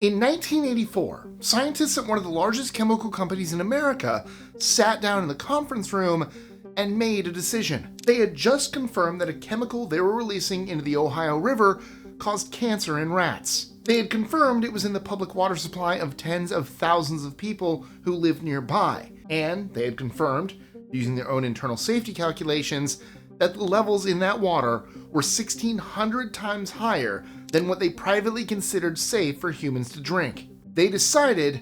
In 1984, scientists at one of the largest chemical companies in America sat down in the conference room and made a decision. They had just confirmed that a chemical they were releasing into the Ohio River caused cancer in rats. They had confirmed it was in the public water supply of tens of thousands of people who lived nearby. And they had confirmed, using their own internal safety calculations, that the levels in that water were 1,600 times higher than what they privately considered safe for humans to drink. They decided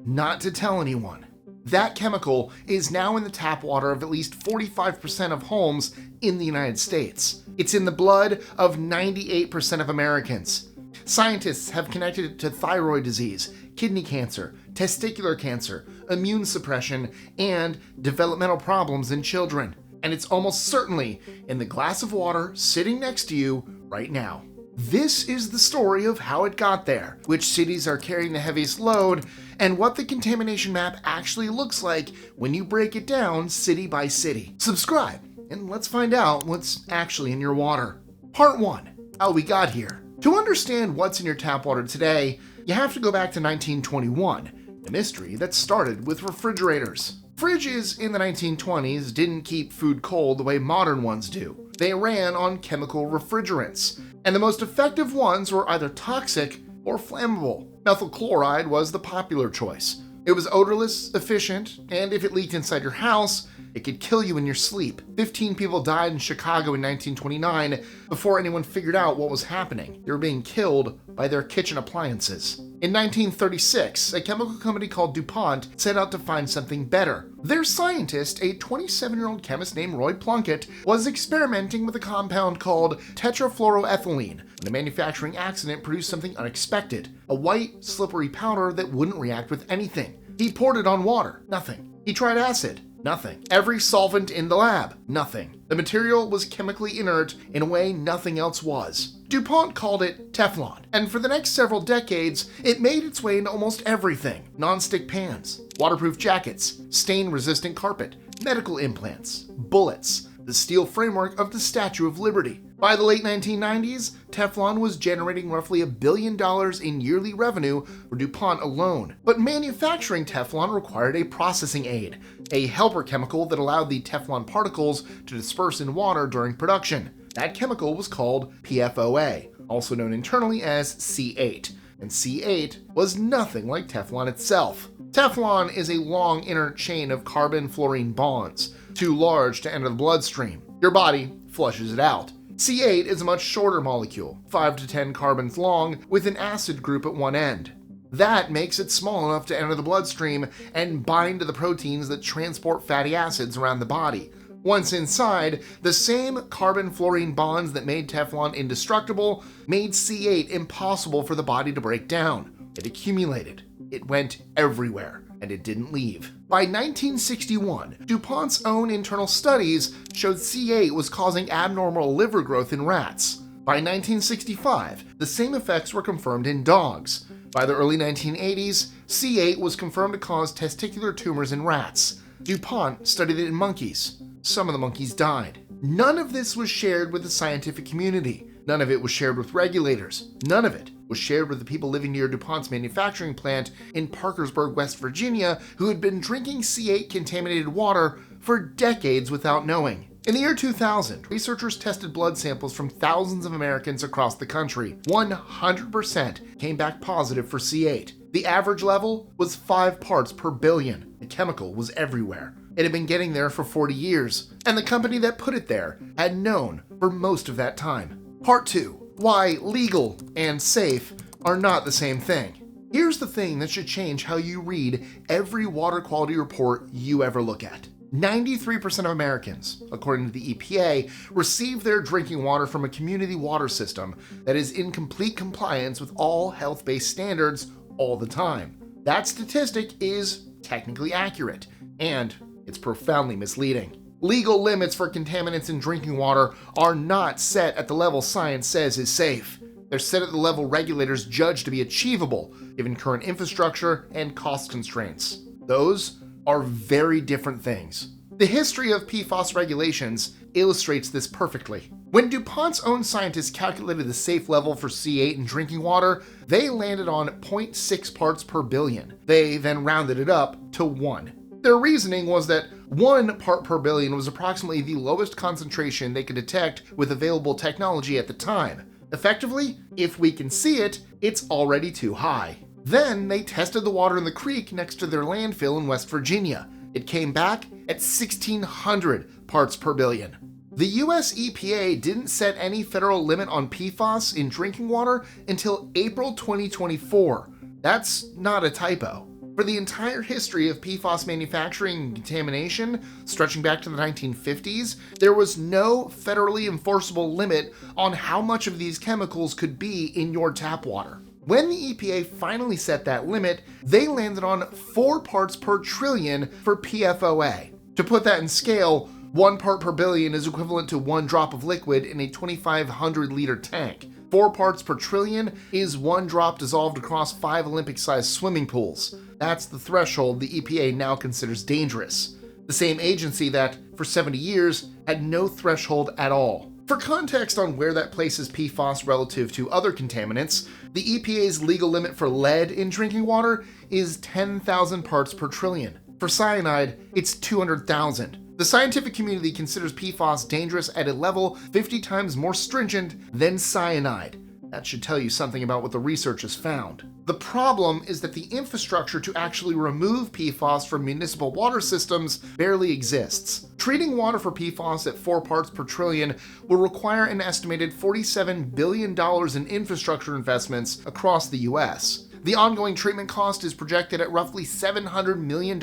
not to tell anyone. That chemical is now in the tap water of at least 45% of homes in the United States. It's in the blood of 98% of Americans. Scientists have connected it to thyroid disease, kidney cancer, testicular cancer, immune suppression, and developmental problems in children. And it's almost certainly in the glass of water sitting next to you right now. This is the story of how it got there, which cities are carrying the heaviest load, and what the contamination map actually looks like when you break it down city by city. Subscribe, and let's find out what's actually in your water. Part 1. How we got here. To understand what's in your tap water today, you have to go back to 1921, a mystery that started with refrigerators. Fridges in the 1920s didn't keep food cold the way modern ones do. They ran on chemical refrigerants, and the most effective ones were either toxic or flammable. Methyl chloride was the popular choice. It was odorless, efficient, and if it leaked inside your house, it could kill you in your sleep. 15 people died in Chicago in 1929 before anyone figured out what was happening. They were being killed by their kitchen appliances. In 1936, a chemical company called DuPont set out to find something better. Their scientist, a 27-year-old chemist named Roy Plunkett, was experimenting with a compound called tetrafluoroethylene. The manufacturing accident produced something unexpected, a white, slippery powder that wouldn't react with anything. He poured it on water, nothing. He tried acid, nothing. Every solvent in the lab, nothing. The material was chemically inert in a way nothing else was. DuPont called it Teflon, and for the next several decades, it made its way into almost everything. Non-stick pans, waterproof jackets, stain-resistant carpet, medical implants, bullets, the steel framework of the Statue of Liberty. By the late 1990s, Teflon was generating roughly $1 billion in yearly revenue for DuPont alone. But manufacturing Teflon required a processing aid, a helper chemical that allowed the Teflon particles to disperse in water during production. That chemical was called PFOA, also known internally as C8, and C8 was nothing like Teflon itself. Teflon is a long inert chain of carbon-fluorine bonds, too large to enter the bloodstream. Your body flushes it out. C8 is a much shorter molecule, 5 to 10 carbons long, with an acid group at one end. That makes it small enough to enter the bloodstream and bind to the proteins that transport fatty acids around the body. Once inside, the same carbon-fluorine bonds that made Teflon indestructible made C8 impossible for the body to break down. It accumulated. It went everywhere, and it didn't leave. By 1961, DuPont's own internal studies showed C8 was causing abnormal liver growth in rats. By 1965, the same effects were confirmed in dogs. By the early 1980s, C8 was confirmed to cause testicular tumors in rats. DuPont studied it in monkeys. Some of the monkeys died. None of this was shared with the scientific community. None of it was shared with regulators. None of it was shared with the people living near DuPont's manufacturing plant in Parkersburg, West Virginia, who had been drinking C8 contaminated water for decades without knowing. In the year 2000, researchers tested blood samples from thousands of Americans across the country. 100% came back positive for C8. The average level was 5 parts per billion. The chemical was everywhere. It had been getting there for 40 years, and the company that put it there had known for most of that time. Part 2. Why legal and safe are not the same thing. Here's the thing that should change how you read every water quality report you ever look at. 93% of Americans, according to the EPA, receive their drinking water from a community water system that is in complete compliance with all health-based standards all the time. That statistic is technically accurate, and it's profoundly misleading. Legal limits for contaminants in drinking water are not set at the level science says is safe. They're set at the level regulators judge to be achievable, given current infrastructure and cost constraints. Those are very different things. The history of PFAS regulations illustrates this perfectly. When DuPont's own scientists calculated the safe level for C8 in drinking water, they landed on 0.6 parts per billion. They then rounded it up to 1. Their reasoning was that 1 part per billion was approximately the lowest concentration they could detect with available technology at the time. Effectively, if we can see it, it's already too high. Then they tested the water in the creek next to their landfill in West Virginia. It came back at 1,600 parts per billion. The US EPA didn't set any federal limit on PFAS in drinking water until April 2024. That's not a typo. For the entire history of PFAS manufacturing and contamination, stretching back to the 1950s, there was no federally enforceable limit on how much of these chemicals could be in your tap water. When the EPA finally set that limit, they landed on 4 parts per trillion for PFOA. To put that in scale, 1 part per billion is equivalent to 1 drop of liquid in a 2,500 liter tank. 4 parts per trillion is 1 drop dissolved across 5 Olympic-sized swimming pools. That's the threshold the EPA now considers dangerous. The same agency that, for 70 years, had no threshold at all. For context on where that places PFAS relative to other contaminants, the EPA's legal limit for lead in drinking water is 10,000 parts per trillion. For cyanide, it's 200,000. The scientific community considers PFAS dangerous at a level 50 times more stringent than cyanide. That should tell you something about what the research has found. The problem is that the infrastructure to actually remove PFAS from municipal water systems barely exists. Treating water for PFAS at 4 parts per trillion will require an estimated $47 billion in infrastructure investments across the US. The ongoing treatment cost is projected at roughly $700 million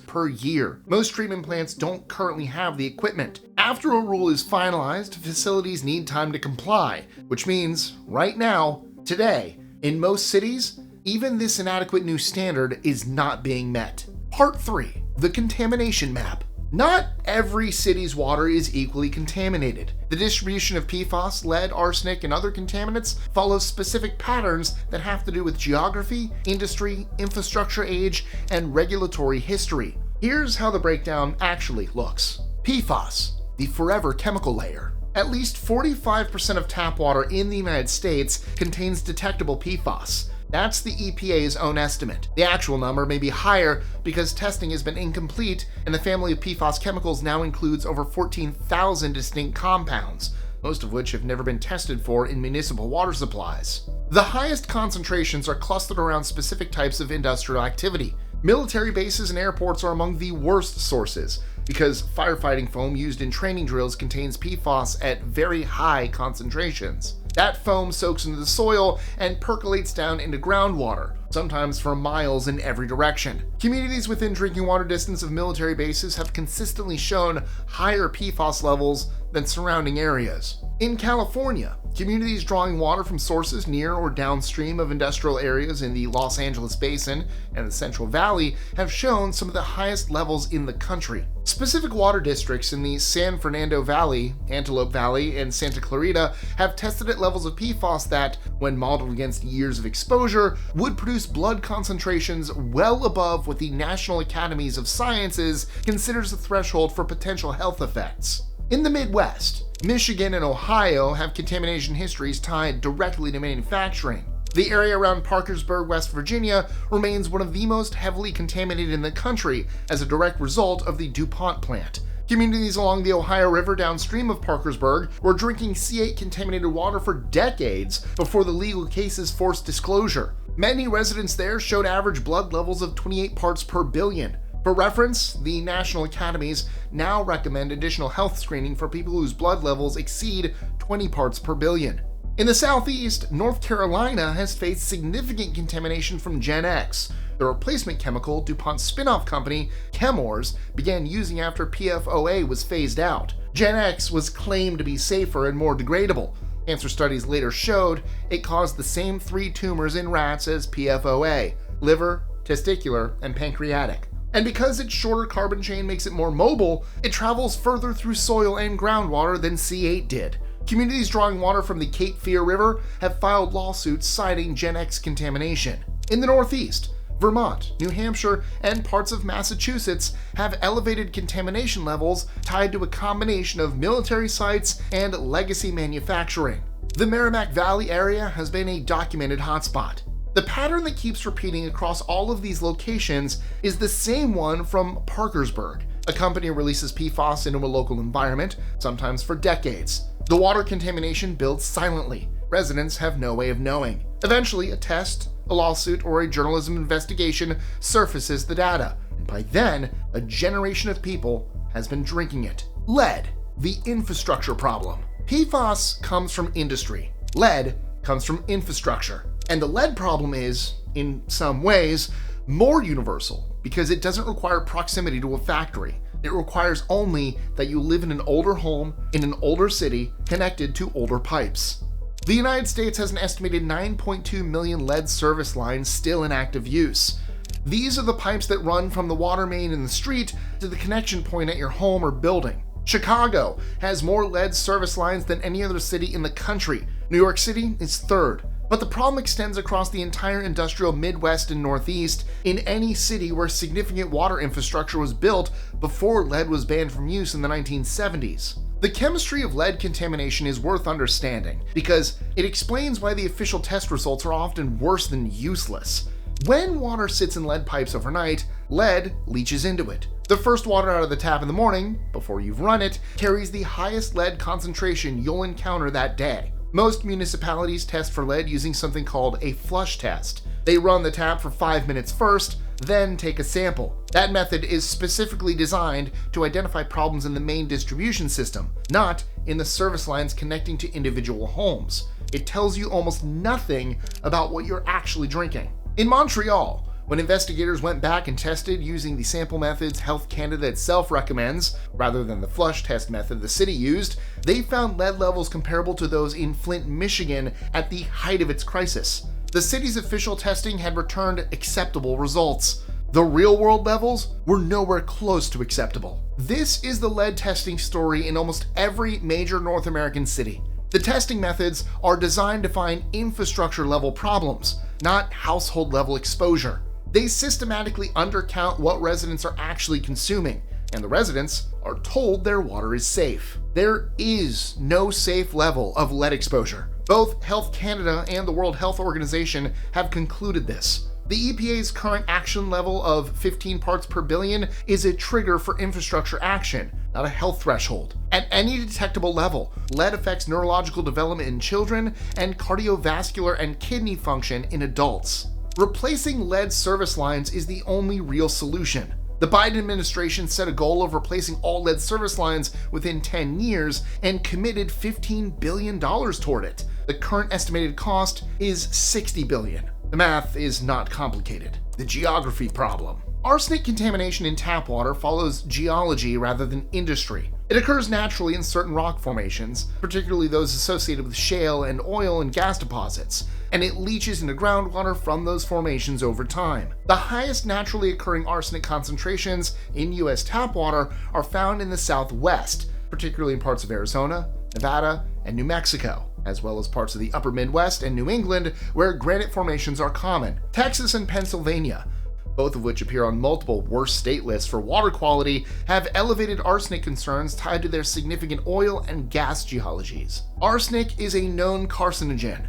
per year. Most treatment plants don't currently have the equipment. After a rule is finalized, facilities need time to comply, which means, right now, today, in most cities, even this inadequate new standard is not being met. Part 3. The contamination map. Not every city's water is equally contaminated. The distribution of PFAS, lead, arsenic, and other contaminants follows specific patterns that have to do with geography, industry, infrastructure age, and regulatory history. Here's how the breakdown actually looks. PFAS, the forever chemical layer. At least 45% of tap water in the United States contains detectable PFAS. That's the EPA's own estimate. The actual number may be higher because testing has been incomplete and the family of PFAS chemicals now includes over 14,000 distinct compounds, most of which have never been tested for in municipal water supplies. The highest concentrations are clustered around specific types of industrial activity. Military bases and airports are among the worst sources because firefighting foam used in training drills contains PFAS at very high concentrations. That foam soaks into the soil and percolates down into groundwater, sometimes for miles in every direction. Communities within drinking water distance of military bases have consistently shown higher PFAS levels than surrounding areas. In California, communities drawing water from sources near or downstream of industrial areas in the Los Angeles Basin and the Central Valley have shown some of the highest levels in the country. Specific water districts in the San Fernando Valley, Antelope Valley, and Santa Clarita have tested at levels of PFAS that, when modeled against years of exposure, would produce blood concentrations well above what the National Academies of Sciences considers the threshold for potential health effects. In the Midwest, Michigan and Ohio have contamination histories tied directly to manufacturing. The area around Parkersburg, West Virginia remains one of the most heavily contaminated in the country as a direct result of the DuPont plant. Communities along the Ohio River downstream of Parkersburg were drinking C8 contaminated water for decades before the legal cases forced disclosure. Many residents there showed average blood levels of 28 parts per billion. For reference, the National Academies now recommend additional health screening for people whose blood levels exceed 20 parts per billion. In the Southeast, North Carolina has faced significant contamination from Gen X, the replacement chemical DuPont's spin-off company, Chemours, began using after PFOA was phased out. Gen X was claimed to be safer and more degradable. Cancer studies later showed it caused the same 3 tumors in rats as PFOA: liver, testicular, and pancreatic. And because its shorter carbon chain makes it more mobile, it travels further through soil and groundwater than C8 did. Communities drawing water from the Cape Fear River have filed lawsuits citing Gen X contamination. In the Northeast, Vermont, New Hampshire, and parts of Massachusetts have elevated contamination levels tied to a combination of military sites and legacy manufacturing. The Merrimack Valley area has been a documented hotspot. The pattern that keeps repeating across all of these locations is the same one from Parkersburg. A company releases PFAS into a local environment, sometimes for decades. The water contamination builds silently. Residents have no way of knowing. Eventually, a test, a lawsuit, or a journalism investigation surfaces the data, and by then, a generation of people has been drinking it. Lead, the infrastructure problem. PFAS comes from industry. Lead comes from infrastructure. And the lead problem is, in some ways, more universal because it doesn't require proximity to a factory. It requires only that you live in an older home in an older city connected to older pipes. The United States has an estimated 9.2 million lead service lines still in active use. These are the pipes that run from the water main in the street to the connection point at your home or building. Chicago has more lead service lines than any other city in the country. New York City is third. But the problem extends across the entire industrial Midwest and Northeast in any city where significant water infrastructure was built before lead was banned from use in the 1970s. The chemistry of lead contamination is worth understanding because it explains why the official test results are often worse than useless. When water sits in lead pipes overnight, lead leaches into it. The first water out of the tap in the morning, before you've run it, carries the highest lead concentration you'll encounter that day. Most municipalities test for lead using something called a flush test. They run the tap for 5 minutes first, then take a sample. That method is specifically designed to identify problems in the main distribution system, not in the service lines connecting to individual homes. It tells you almost nothing about what you're actually drinking. In Montreal, when investigators went back and tested using the sample methods Health Canada itself recommends, rather than the flush test method the city used, they found lead levels comparable to those in Flint, Michigan at the height of its crisis. The city's official testing had returned acceptable results. The real-world levels were nowhere close to acceptable. This is the lead testing story in almost every major North American city. The testing methods are designed to find infrastructure-level problems, not household-level exposure. They systematically undercount what residents are actually consuming, and the residents are told their water is safe. There is no safe level of lead exposure. Both Health Canada and the World Health Organization have concluded this. The EPA's current action level of 15 parts per billion is a trigger for infrastructure action, not a health threshold. At any detectable level, lead affects neurological development in children and cardiovascular and kidney function in adults. Replacing lead service lines is the only real solution. The Biden administration set a goal of replacing all lead service lines within 10 years and committed $15 billion toward it. The current estimated cost is $60 billion. The math is not complicated. The geography problem. Arsenic contamination in tap water follows geology rather than industry. It occurs naturally in certain rock formations, particularly those associated with shale and oil and gas deposits, and it leaches into groundwater from those formations over time. The highest naturally occurring arsenic concentrations in U.S. tap water are found in the Southwest, particularly in parts of Arizona, Nevada, and New Mexico, as well as parts of the upper Midwest and New England where granite formations are common. Texas and Pennsylvania, both of which appear on multiple worst state lists for water quality, have elevated arsenic concerns tied to their significant oil and gas geologies. Arsenic is a known carcinogen,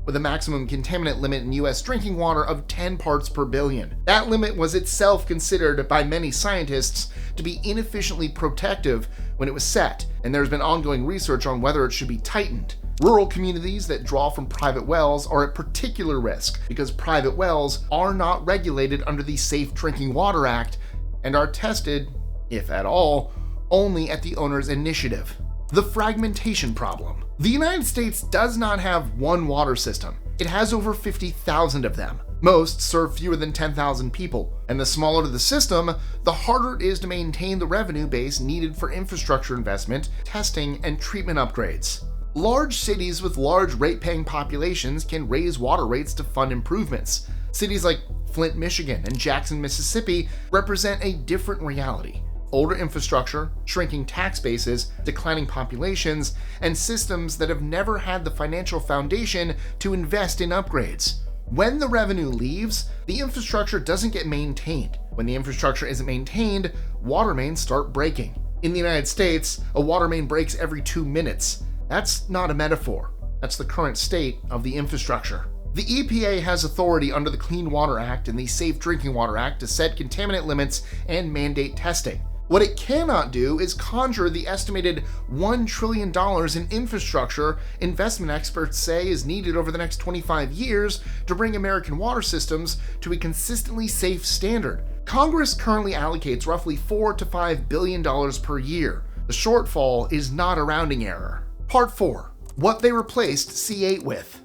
with a maximum contaminant limit in U.S. drinking water of 10 parts per billion. That limit was itself considered by many scientists to be inefficiently protective when it was set, and there's been ongoing research on whether it should be tightened. Rural communities that draw from private wells are at particular risk because private wells are not regulated under the Safe Drinking Water Act and are tested, if at all, only at the owner's initiative. The fragmentation problem. The United States does not have one water system. It has over 50,000 of them. Most serve fewer than 10,000 people, and the smaller the system, the harder it is to maintain the revenue base needed for infrastructure investment, testing, and treatment upgrades. Large cities with large rate-paying populations can raise water rates to fund improvements. Cities like Flint, Michigan, and Jackson, Mississippi represent a different reality. Older infrastructure, shrinking tax bases, declining populations, and systems that have never had the financial foundation to invest in upgrades. When the revenue leaves, the infrastructure doesn't get maintained. When the infrastructure isn't maintained, water mains start breaking. In the United States, a water main breaks every 2 minutes. That's not a metaphor. That's the current state of the infrastructure. The EPA has authority under the Clean Water Act and the Safe Drinking Water Act to set contaminant limits and mandate testing. What it cannot do is conjure the estimated $1 trillion in infrastructure investment experts say is needed over the next 25 years to bring American water systems to a consistently safe standard. Congress currently allocates roughly $4 to $5 billion per year. The shortfall is not a rounding error. Part 4. What they replaced C8 with.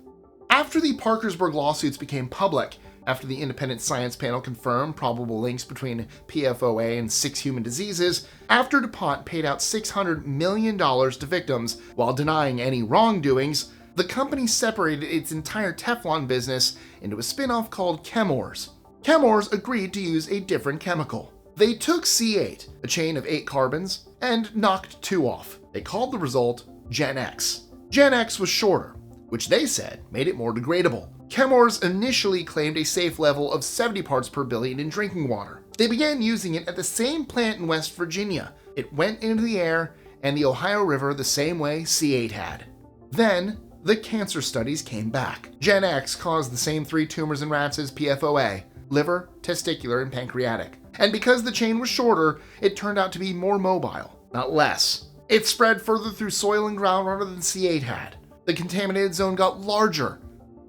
After the Parkersburg lawsuits became public, after the independent science panel confirmed probable links between PFOA and 6 human diseases, after DuPont paid out $600 million to victims while denying any wrongdoings, the company separated its entire Teflon business into a spin-off called Chemours. Chemours agreed to use a different chemical. They took C8, a chain of 8 carbons, and knocked 2 off. They called the result Gen X. Gen X was shorter, which they said made it more degradable. Chemours initially claimed a safe level of 70 parts per billion in drinking water. They began using it at the same plant in West Virginia. It went into the air and the Ohio River the same way C8 had. Then, the cancer studies came back. Gen X caused the same 3 tumors in rats as PFOA: liver, testicular, and pancreatic. And because the chain was shorter, it turned out to be more mobile, not less. It spread further through soil and groundwater than C8 had. The contaminated zone got larger,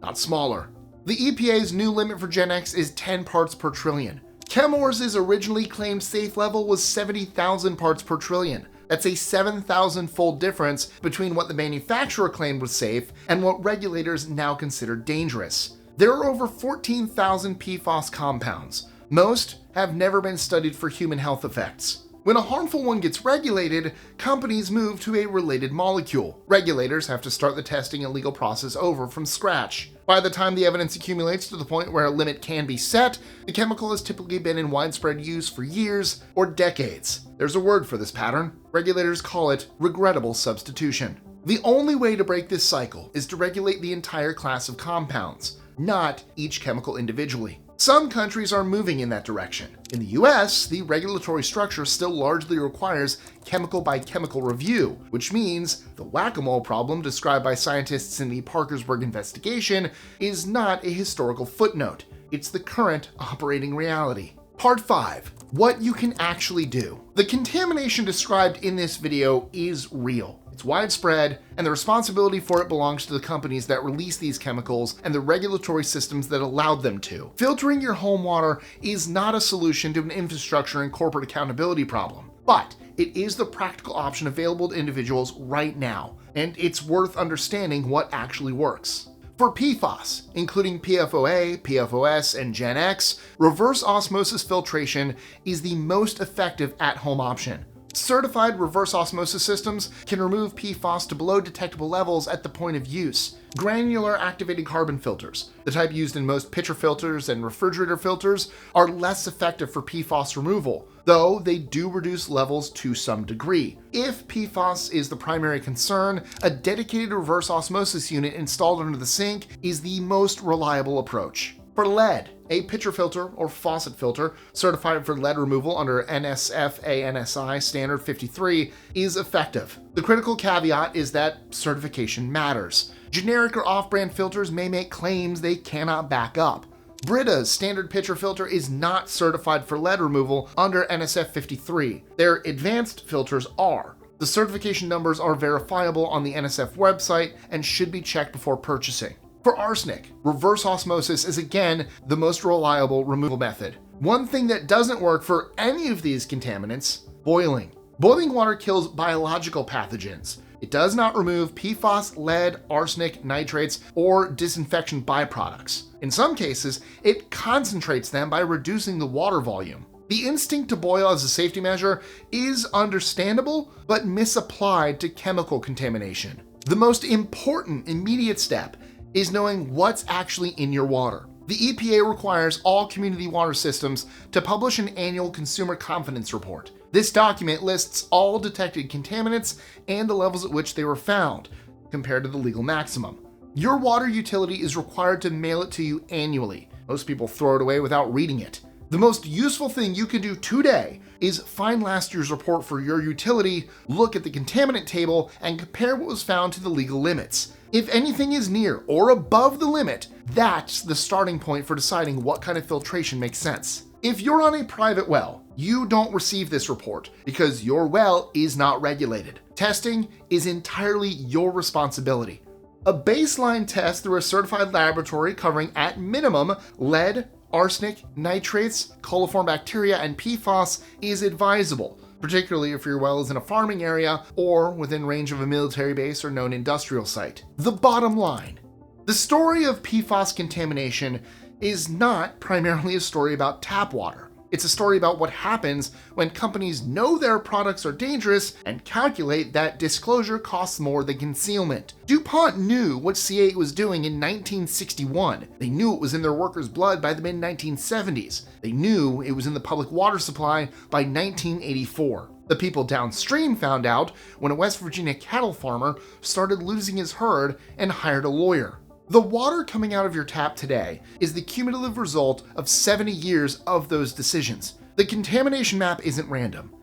not smaller. The EPA's new limit for Gen X is 10 parts per trillion. Chemours' originally claimed safe level was 70,000 parts per trillion. That's a 7,000-fold difference between what the manufacturer claimed was safe and what regulators now consider dangerous. There are over 14,000 PFAS compounds. Most have never been studied for human health effects. When a harmful one gets regulated, companies move to a related molecule. Regulators have to start the testing and legal process over from scratch. By the time the evidence accumulates to the point where a limit can be set, the chemical has typically been in widespread use for years or decades. There's a word for this pattern. Regulators call it regrettable substitution. The only way to break this cycle is to regulate the entire class of compounds, not each chemical individually. Some countries are moving in that direction. In the US, the regulatory structure still largely requires chemical-by-chemical review, which means the whack-a-mole problem described by scientists in the Parkersburg investigation is not a historical footnote. It's the current operating reality. Part 5. What you can actually do. The contamination described in this video is real. It's widespread, and the responsibility for it belongs to the companies that release these chemicals and the regulatory systems that allowed them to. Filtering your home water is not a solution to an infrastructure and corporate accountability problem, but it is the practical option available to individuals right now, and it's worth understanding what actually works. For PFAS, including PFOA, PFOS, and Gen X, reverse osmosis filtration is the most effective at-home option. Certified reverse osmosis systems can remove PFAS to below detectable levels at the point of use. Granular activated carbon filters, the type used in most pitcher filters and refrigerator filters, are less effective for PFAS removal, though they do reduce levels to some degree. If PFAS is the primary concern, a dedicated reverse osmosis unit installed under the sink is the most reliable approach. For lead, a pitcher filter or faucet filter certified for lead removal under NSF/ANSI Standard 53 is effective. The critical caveat is that certification matters. Generic or off-brand filters may make claims they cannot back up. Brita's standard pitcher filter is not certified for lead removal under NSF 53. Their advanced filters are. The certification numbers are verifiable on the NSF website and should be checked before purchasing. For arsenic, reverse osmosis is again the most reliable removal method. One thing that doesn't work for any of these contaminants: boiling. Boiling water kills biological pathogens. It does not remove PFAS, lead, arsenic, nitrates, or disinfection byproducts. In some cases, it concentrates them by reducing the water volume. The instinct to boil as a safety measure is understandable, but misapplied to chemical contamination. The most important immediate step is knowing what's actually in your water. The EPA requires all community water systems to publish an annual consumer confidence report. This document lists all detected contaminants and the levels at which they were found, compared to the legal maximum. Your water utility is required to mail it to you annually. Most people throw it away without reading it. The most useful thing you can do today is find last year's report for your utility, look at the contaminant table, and compare what was found to the legal limits. If anything is near or above the limit, that's the starting point for deciding what kind of filtration makes sense. If you're on a private well, you don't receive this report because your well is not regulated. Testing is entirely your responsibility. A baseline test through a certified laboratory covering at minimum lead, arsenic, nitrates, coliform bacteria, and PFAS is advisable, particularly if your well is in a farming area or within range of a military base or known industrial site. The bottom line: the story of PFAS contamination is not primarily a story about tap water. It's a story about what happens when companies know their products are dangerous and calculate that disclosure costs more than concealment. DuPont knew what C8 was doing in 1961. They knew it was in their workers' blood by the mid-1970s. They knew it was in the public water supply by 1984. The people downstream found out when a West Virginia cattle farmer started losing his herd and hired a lawyer. The water coming out of your tap today is the cumulative result of 70 years of those decisions. The contamination map isn't random.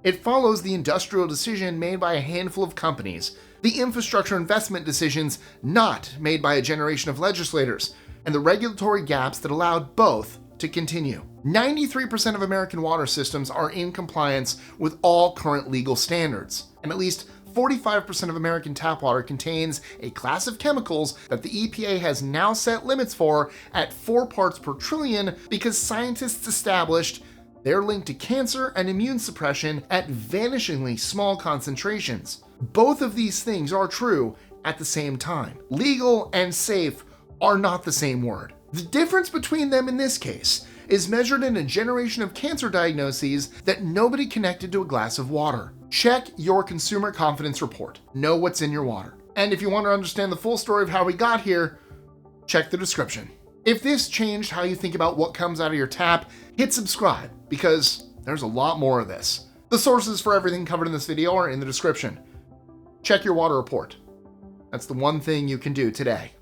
It follows the industrial decision made by a handful of companies, the infrastructure investment decisions not made by a generation of legislators, and the regulatory gaps that allowed both to continue. 93% of American water systems are in compliance with all current legal standards, and at least 45% of American tap water contains a class of chemicals that the EPA has now set limits for at 4 parts per trillion because scientists established they're linked to cancer and immune suppression at vanishingly small concentrations. Both of these things are true at the same time. Legal and safe are not the same word. The difference between them in this case is measured in a generation of cancer diagnoses that nobody connected to a glass of water. Check your consumer confidence report. Know what's in your water. And if you want to understand the full story of how we got here, check the description. If this changed how you think about what comes out of your tap, hit subscribe because there's a lot more of this. The sources for everything covered in this video are in the description. Check your water report. That's the one thing you can do today.